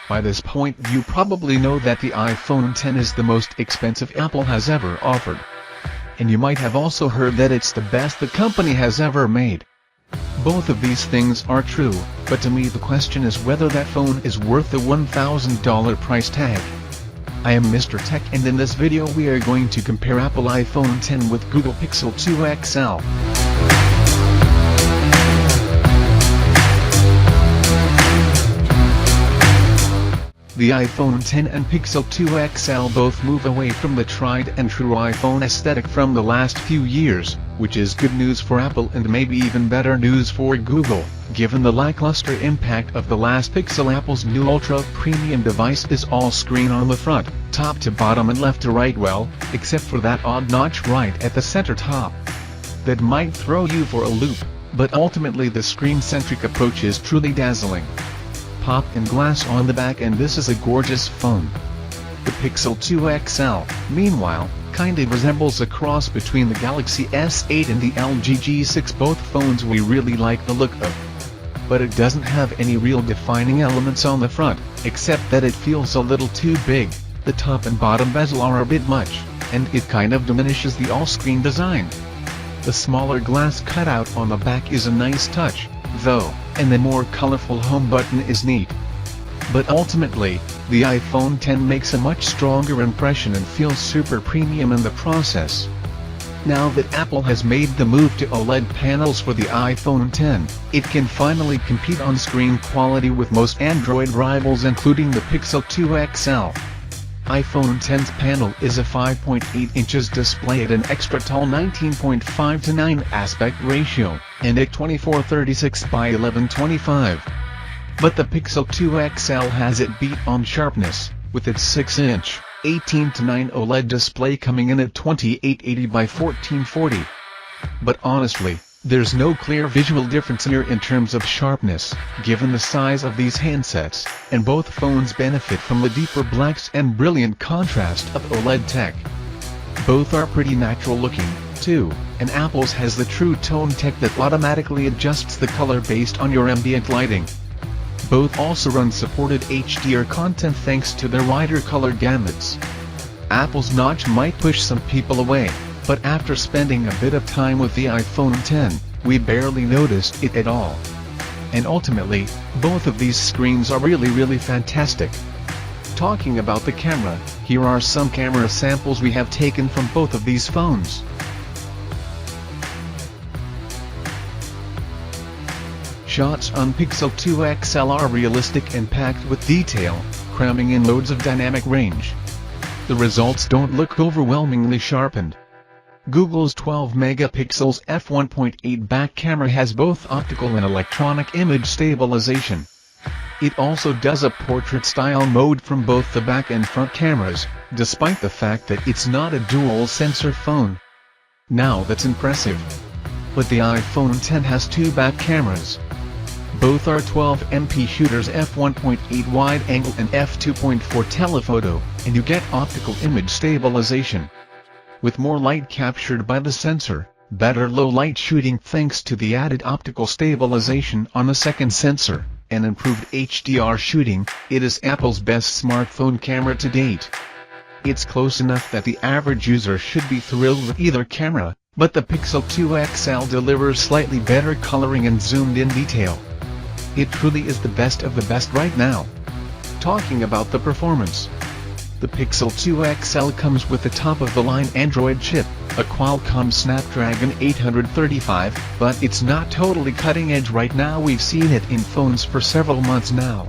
By this point you probably know that the iPhone X is the most expensive Apple has ever offered. And you might have also heard that it's the best the company has ever made. Both of these things are true, but to me the question is whether that phone is worth the $1,000 price tag. I am Mr. Tech, and in this video we are going to compare Apple iPhone X with Google Pixel 2 XL. The iPhone X and Pixel 2 XL both move away from the tried-and-true iPhone aesthetic from the last few years, which is good news for Apple and maybe even better news for Google, given the lackluster impact of the last Pixel. Apple's new ultra-premium device is all screen on the front, top to bottom and left to right, well, except for that odd notch right at the center top. That might throw you for a loop, but ultimately the screen-centric approach is truly dazzling. Pop and glass on the back, and this is a gorgeous phone. The Pixel 2 XL, meanwhile, kinda resembles a cross between the Galaxy S8 and the LG G6, both phones we really like the look of. But it doesn't have any real defining elements on the front, except that it feels a little too big, the top and bottom bezel are a bit much, and it kind of diminishes the all-screen design. The smaller glass cutout on the back is a nice touch, though, and the more colorful home button is neat. But ultimately, the iPhone X makes a much stronger impression and feels super premium in the process. Now that Apple has made the move to OLED panels for the iPhone X, it can finally compete on screen quality with most Android rivals, including the Pixel 2 XL. iPhone X's panel is a 5.8 inches display at an extra tall 19.5:9 aspect ratio, and at 2436 by 1125. But the Pixel 2 XL has it beat on sharpness, with its 6-inch, 18:9 OLED display coming in at 2880 by 1440. But honestly, there's no clear visual difference here in terms of sharpness, given the size of these handsets, and both phones benefit from the deeper blacks and brilliant contrast of OLED tech. Both are pretty natural looking, too, and Apple's has the True Tone tech that automatically adjusts the color based on your ambient lighting. Both also run supported HDR content thanks to their wider color gamuts. Apple's notch might push some people away, but after spending a bit of time with the iPhone X, we barely noticed it at all. And ultimately, both of these screens are really fantastic. Talking about the camera, here are some camera samples we have taken from both of these phones. Shots on Pixel 2 XL are realistic and packed with detail, cramming in loads of dynamic range. The results don't look overwhelmingly sharpened. Google's 12-megapixels f1.8 back camera has both optical and electronic image stabilization. It also does a portrait-style mode from both the back and front cameras, despite the fact that it's not a dual-sensor phone. Now that's impressive. But the iPhone X has two back cameras. Both are 12MP shooters, f1.8 wide-angle and f2.4 telephoto, and you get optical image stabilization. With more light captured by the sensor, better low-light shooting thanks to the added optical stabilization on the second sensor, and improved HDR shooting, it is Apple's best smartphone camera to date. It's close enough that the average user should be thrilled with either camera, but the Pixel 2 XL delivers slightly better coloring and zoomed-in detail. It truly is the best of the best right now. Talking about the performance, the Pixel 2 XL comes with the top-of-the-line Android chip, a Qualcomm Snapdragon 835, but it's not totally cutting-edge right now. We've seen it in phones for several months now.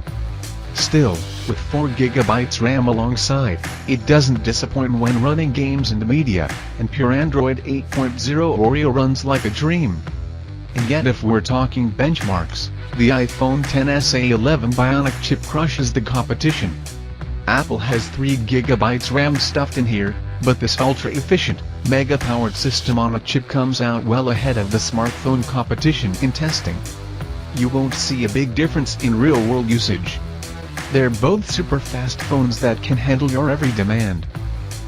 Still, with 4GB RAM alongside, it doesn't disappoint when running games and media, and pure Android 8.0 Oreo runs like a dream. And yet if we're talking benchmarks, the iPhone X A11 Bionic chip crushes the competition. Apple has 3GB RAM stuffed in here, but this ultra-efficient, mega-powered system on a chip comes out well ahead of the smartphone competition in testing. You won't see a big difference in real-world usage. They're both super fast phones that can handle your every demand.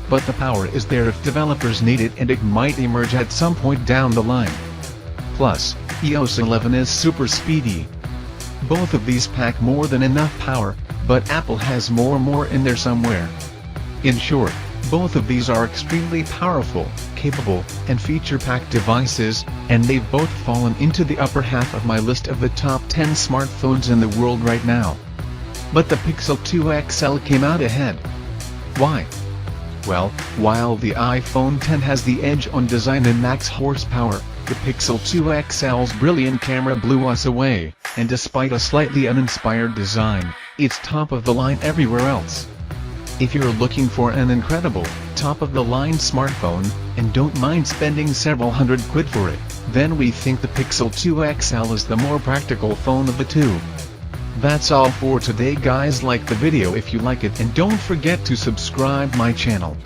But the power is there if developers need it, and it might emerge at some point down the line. Plus, iOS 11 is super speedy. Both of these pack more than enough power, but Apple has more in there somewhere. In short, both of these are extremely powerful, capable, and feature-packed devices, and they've both fallen into the upper half of my list of the top 10 smartphones in the world right now. But the Pixel 2 XL came out ahead. Why? Well, while the iPhone X has the edge on design and max horsepower, the Pixel 2 XL's brilliant camera blew us away, and despite a slightly uninspired design, it's top of the line everywhere else. If you're looking for an incredible, top-of-the-line smartphone, and don't mind spending several £100 for it, then we think the Pixel 2 XL is the more practical phone of the two. That's all for today guys. Like the video if you like it and don't forget to subscribe my channel.